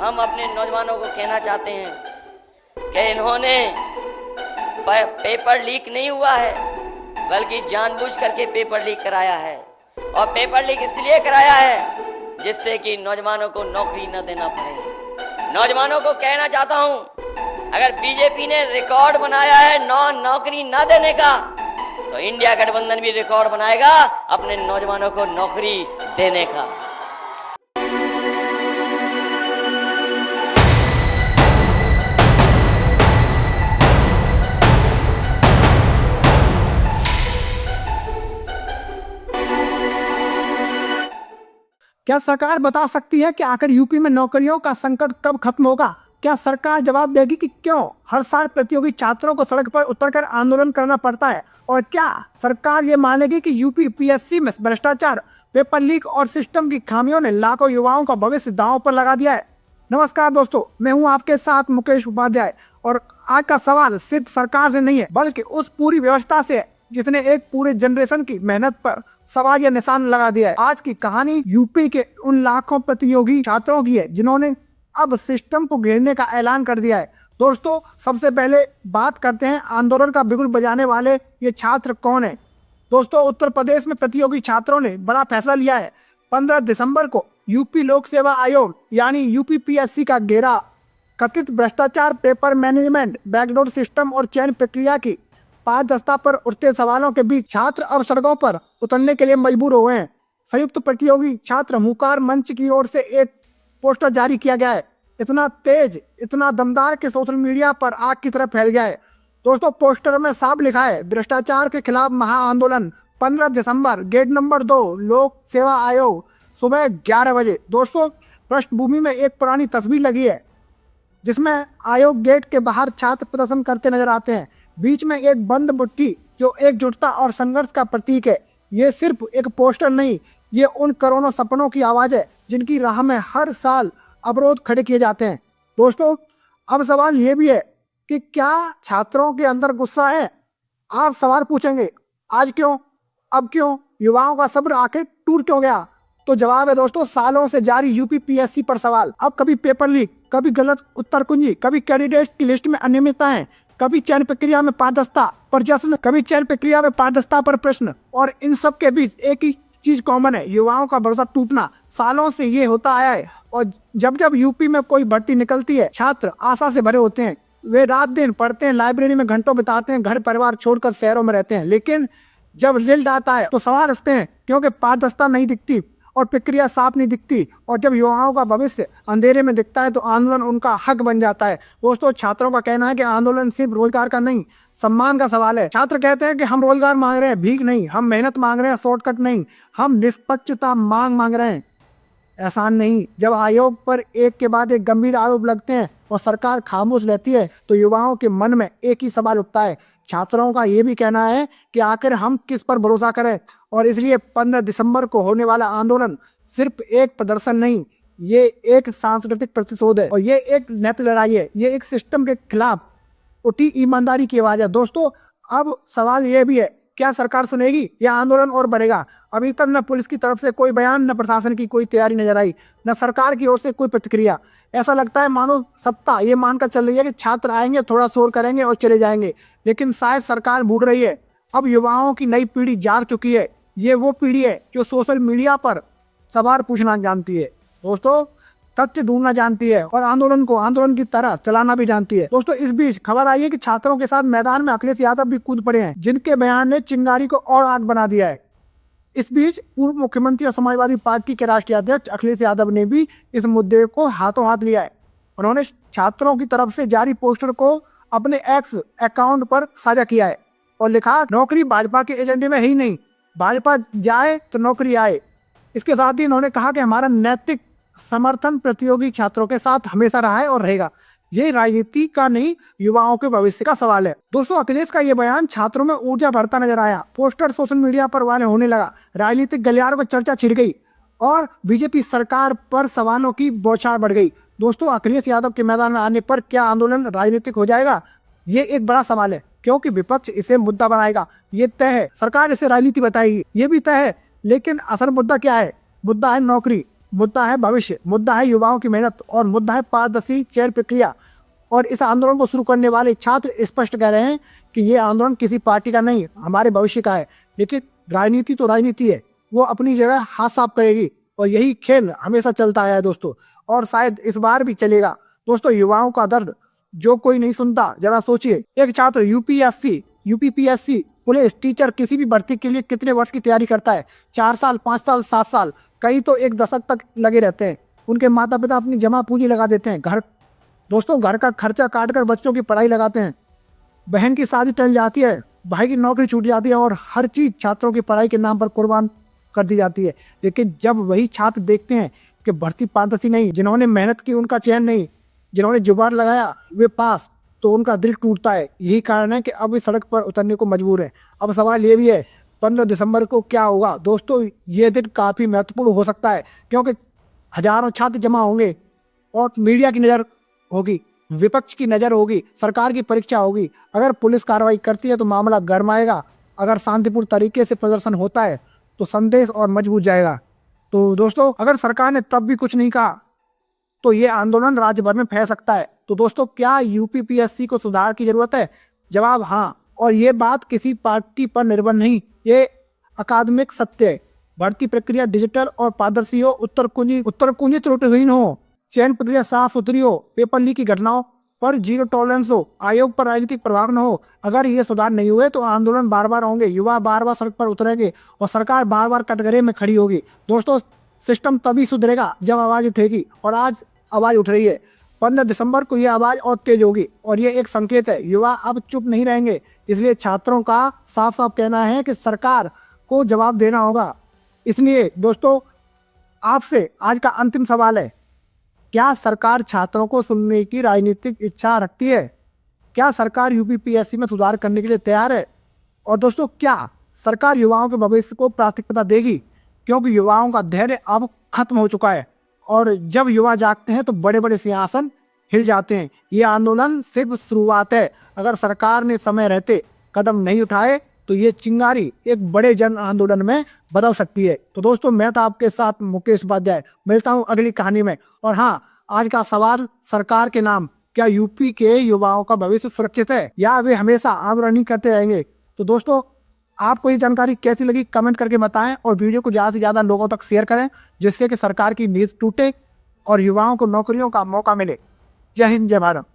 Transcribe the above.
हम अपने नौजवानों को कहना चाहते हैं कि इन्होंने पेपर लीक नहीं हुआ है, बल्कि जानबूझ करके पेपर लीक कराया है। और पेपर लीक इसलिए कराया है जिससे कि नौजवानों को नौकरी न देना पड़े। नौजवानों को कहना चाहता हूं, अगर बीजेपी ने रिकॉर्ड बनाया है नौकरी न देने का, तो इंडिया गठबंधन भी रिकॉर्ड बनाएगा अपने नौजवानों को नौकरी देने का। क्या सरकार बता सकती है कि आखिर यूपी में नौकरियों का संकट कब खत्म होगा? क्या सरकार जवाब देगी कि क्यों हर साल प्रतियोगी छात्रों को सड़क पर उतरकर आंदोलन करना पड़ता है? और क्या सरकार ये मानेगी कि यूपी पीएससी में भ्रष्टाचार, पेपर लीक और सिस्टम की खामियों ने लाखों युवाओं का भविष्य दांव पर लगा दिया है? नमस्कार दोस्तों, मैं हूं आपके साथ मुकेश उपाध्याय और आज का सवाल सिर्फ सरकार से नहीं है, बल्कि उस पूरी व्यवस्था से जिसने एक पूरे जनरेशन की मेहनत पर सवाल या निशान लगा दिया है। आज की कहानी यूपी के उन लाखों प्रतियोगी छात्रों की है जिन्होंने अब सिस्टम को घेरने का ऐलान कर दिया है। दोस्तों, सबसे पहले बात करते हैं आंदोलन का बिगुल बजाने वाले ये छात्र कौन है। दोस्तों, उत्तर प्रदेश में प्रतियोगी छात्रों ने बड़ा फैसला लिया है। 15 दिसंबर को यूपी लोक सेवा आयोग यानी यूपी पीएससी का घेरा कथित भ्रष्टाचार, पेपर मैनेजमेंट, बैकडोर सिस्टम और चयन प्रक्रिया की पारदर्शिता पर उठते सवालों के बीच छात्र अब सड़कों पर उतरने के लिए मजबूर हो गए हैं। संयुक्त प्रतियोगी छात्र हुंकार मंच की ओर से एक पोस्टर जारी किया गया है। इतना तेज, इतना दमदार कि सोशल मीडिया पर आग की तरह फैल गया है। दोस्तों, पोस्टर में साफ लिखा है, भ्रष्टाचार के खिलाफ महाआंदोलन 15 दिसंबर, गेट नंबर 2, लोक सेवा आयोग, सुबह 11 बजे। दोस्तों, पृष्ठभूमि में एक पुरानी तस्वीर लगी है जिसमें आयोग गेट के बाहर छात्र प्रदर्शन करते नजर आते हैं। बीच में एक बंद मुट्ठी जो एकजुटता और संघर्ष का प्रतीक है। ये सिर्फ एक पोस्टर नहीं, ये उन करोड़ों सपनों की आवाज़ है जिनकी राह में हर साल अवरोध खड़े किए जाते हैं। दोस्तों, अब सवाल ये भी है कि क्या छात्रों के अंदर गुस्सा है? आप सवाल पूछेंगे, आज क्यों, अब क्यों, युवाओं का सब्र आखिर टूट क्यों गया? तो जवाब है दोस्तों, सालों से जारी यूपी पीएससी पर सवाल। अब कभी पेपर लीक, कभी गलत उत्तर कुंजी, कभी कैंडिडेट्स की लिस्ट में अनियमितताएं, कभी चयन प्रक्रिया में पारदर्शिता पर जश्न, कभी चयन प्रक्रिया में पारदर्शिता पर प्रश्न। और इन सब के बीच एक ही चीज कॉमन है, युवाओं का भरोसा टूटना। सालों से ये होता आया है और जब जब यूपी में कोई भर्ती निकलती है, छात्र आशा से भरे होते हैं। वे रात दिन पढ़ते हैं, लाइब्रेरी में घंटों बिताते हैं, घर परिवार छोड़कर शहरों में रहते हैं। लेकिन जब रिजल्ट आता है तो सवाल उठते हैं, क्योंकि पारदर्शिता नहीं दिखती और प्रक्रिया साफ नहीं दिखती। और जब युवाओं का भविष्य अंधेरे में दिखता है तो आंदोलन उनका हक बन जाता है। दोस्तों, छात्रों का कहना है कि आंदोलन सिर्फ रोजगार का नहीं, सम्मान का सवाल है। छात्र कहते हैं कि हम रोजगार मांग रहे हैं, भीख नहीं। हम मेहनत मांग रहे हैं, शॉर्टकट नहीं। हम निष्पक्षता मांग रहे हैं, एहसान नहीं। जब आयोग पर एक के बाद एक गंभीर आरोप लगते हैं और सरकार खामोश रहती है तो युवाओं के मन में एक ही सवाल उठता है। छात्रों का ये भी कहना है कि आखिर हम किस पर भरोसा करें। और इसलिए 15 दिसंबर को होने वाला आंदोलन सिर्फ एक प्रदर्शन नहीं, ये एक सांस्कृतिक प्रतिशोध है और ये एक नैतिक लड़ाई है। ये एक सिस्टम के खिलाफ उठी ईमानदारी की आवाज़ है। दोस्तों, अब सवाल ये भी है, क्या सरकार सुनेगी या आंदोलन और बढ़ेगा? अभी तक न पुलिस की तरफ से कोई बयान, न प्रशासन की कोई तैयारी नजर आई, न सरकार की ओर से कोई प्रतिक्रिया। ऐसा लगता है मानो सत्ता ये मानकर चल रही है कि छात्र आएंगे, थोड़ा शोर करेंगे और चले जाएंगे। लेकिन शायद सरकार भूल रही है, अब युवाओं की नई पीढ़ी जाग चुकी है। ये वो पीढ़ी है जो सोशल मीडिया पर सवाल पूछना जानती है, दोस्तों तथ्य ढूंढना जानती है और आंदोलन को आंदोलन की तरह चलाना भी जानती है। दोस्तों, इस बीच खबर आई है कि छात्रों के साथ मैदान में अखिलेश यादव भी कूद पड़े हैं, जिनके बयान ने चिंगारी को और आग बना दिया है। इस बीच पूर्व मुख्यमंत्री और समाजवादी पार्टी के राष्ट्रीय अध्यक्ष अखिलेश यादव ने भी इस मुद्दे को हाथों हाथ लिया है। उन्होंने छात्रों की तरफ से जारी पोस्टर को अपने एक्स अकाउंट पर साझा किया है और लिखा, नौकरी भाजपा के एजेंडे में ही नहीं, भाजपा जाए तो नौकरी आए। इसके साथ ही उन्होंने कहा कि हमारा नैतिक समर्थन प्रतियोगी छात्रों के साथ हमेशा रहा है और रहेगा। ये राजनीति का नहीं, युवाओं के भविष्य का सवाल है। दोस्तों, अखिलेश का ये बयान छात्रों में ऊर्जा भरता नजर आया। पोस्टर सोशल मीडिया पर वायरल होने लगा, राजनीतिक गलियारों में चर्चा छिड़ गई और बीजेपी सरकार पर सवालों की बौछार बढ़ गई। दोस्तों, अखिलेश यादव के मैदान में आने पर क्या आंदोलन राजनीतिक हो जाएगा? ये एक बड़ा सवाल है, क्योंकि विपक्ष इसे मुद्दा बनाएगा, ये तय है। सरकार इसे राजनीति बताएगी, ये भी तय है। लेकिन असल मुद्दा क्या है? मुद्दा है नौकरी। मुद्दा है भविष्य, मुद्दा है युवाओं की मेहनत और मुद्दा है पारदर्शी चयन प्रक्रिया। और इस आंदोलन को शुरू करने वाले छात्र स्पष्ट कह रहे हैं कि ये आंदोलन किसी पार्टी का नहीं, हमारे भविष्य का है। लेकिन राजनीति तो राजनीति है, वो अपनी जगह हाथ साफ करेगी और यही खेल हमेशा चलता आया है दोस्तों, और शायद इस बार भी चलेगा। दोस्तों, युवाओं का दर्द जो कोई नहीं सुनता, जरा सोचिए। एक छात्र यूपीएससी, यूपीपीएससी, पुलिस, टीचर, किसी भी भर्ती के लिए कितने वर्ष की तैयारी करता है? 4 साल, 5 साल, 7 साल, कई तो 1 दशक तक लगे रहते हैं। उनके माता पिता अपनी जमा पूंजी लगा देते हैं, घर का खर्चा काट कर बच्चों की पढ़ाई लगाते हैं। बहन की शादी टल जाती है, भाई की नौकरी छूट जाती है और हर चीज़ छात्रों की पढ़ाई के नाम पर कुर्बान कर दी जाती है। लेकिन जब वही छात्र देखते हैं कि भर्ती पारदर्शी नहीं, जिन्होंने मेहनत की उनका चयन नहीं, जिन्होंने जुगाड़ लगाया वे पास, तो उनका दिल टूटता है। यही कारण है कि अब इस सड़क पर उतरने को मजबूर है। अब सवाल ये भी है, 15 दिसंबर को क्या होगा? दोस्तों, ये दिन काफ़ी महत्वपूर्ण हो सकता है, क्योंकि हजारों छात्र जमा होंगे और मीडिया की नज़र होगी, विपक्ष की नज़र होगी, सरकार की परीक्षा होगी। अगर पुलिस कार्रवाई करती है तो मामला गरमाएगा, अगर शांतिपूर्ण तरीके से प्रदर्शन होता है तो संदेश और मजबूत जाएगा। तो दोस्तों, अगर सरकार ने तब भी कुछ नहीं कहा तो ये आंदोलन राज्य भर में फैल सकता है। तो दोस्तों, क्या यूपीपीएससी को सुधार की जरूरत है? जवाब हाँ, और ये बात किसी पार्टी पर निर्भर नहीं, ये अकादमिक सत्य है। भर्ती प्रक्रिया डिजिटल और पारदर्शी हो, उत्तर कुंजी त्रुटिहीन हो, चयन प्रक्रिया साफ सुथरी हो, पेपर लीक की घटनाओं पर जीरो टॉलरेंस हो, आयोग पर राजनीतिक प्रभाव न हो। अगर ये सुधार नहीं हुए तो आंदोलन बार बार होंगे, युवा बार बार सड़क पर उतरेंगे और सरकार बार बार कटघरे में खड़ी होगी। दोस्तों, सिस्टम तभी सुधरेगा जब आवाज़ उठेगी, और आज आवाज़ उठ रही है। 15 दिसंबर को ये आवाज़ और तेज होगी, और ये एक संकेत है, युवा अब चुप नहीं रहेंगे। इसलिए छात्रों का साफ साफ कहना है कि सरकार को जवाब देना होगा। इसलिए दोस्तों, आपसे आज का अंतिम सवाल है, क्या सरकार छात्रों को सुनने की राजनीतिक इच्छा रखती है? क्या सरकार यूपीपीएससी में सुधार करने के लिए तैयार है? और दोस्तों, क्या सरकार युवाओं के भविष्य को प्राथमिकता देगी? क्योंकि युवाओं का धैर्य अब खत्म हो चुका है, और जब युवा जागते हैं तो बड़े बड़े सिंहासन हिल जाते हैं। ये आंदोलन सिर्फ शुरुआत है। अगर सरकार ने समय रहते कदम नहीं उठाए तो ये चिंगारी एक बड़े जन आंदोलन में बदल सकती है। तो दोस्तों, मैं था आपके साथ मुकेश उपाध्याय, मिलता हूँ अगली कहानी में। और हाँ, आज का सवाल सरकार के नाम, क्या यूपी के युवाओं का भविष्य सुरक्षित है या वे हमेशा आंदोलन ही करते रहेंगे? तो दोस्तों, आपको ये जानकारी कैसी लगी कमेंट करके बताएं, और वीडियो को ज़्यादा से ज़्यादा लोगों तक शेयर करें, जिससे कि सरकार की नींद टूटे और युवाओं को नौकरियों का मौका मिले। जय हिंद, जय भारत।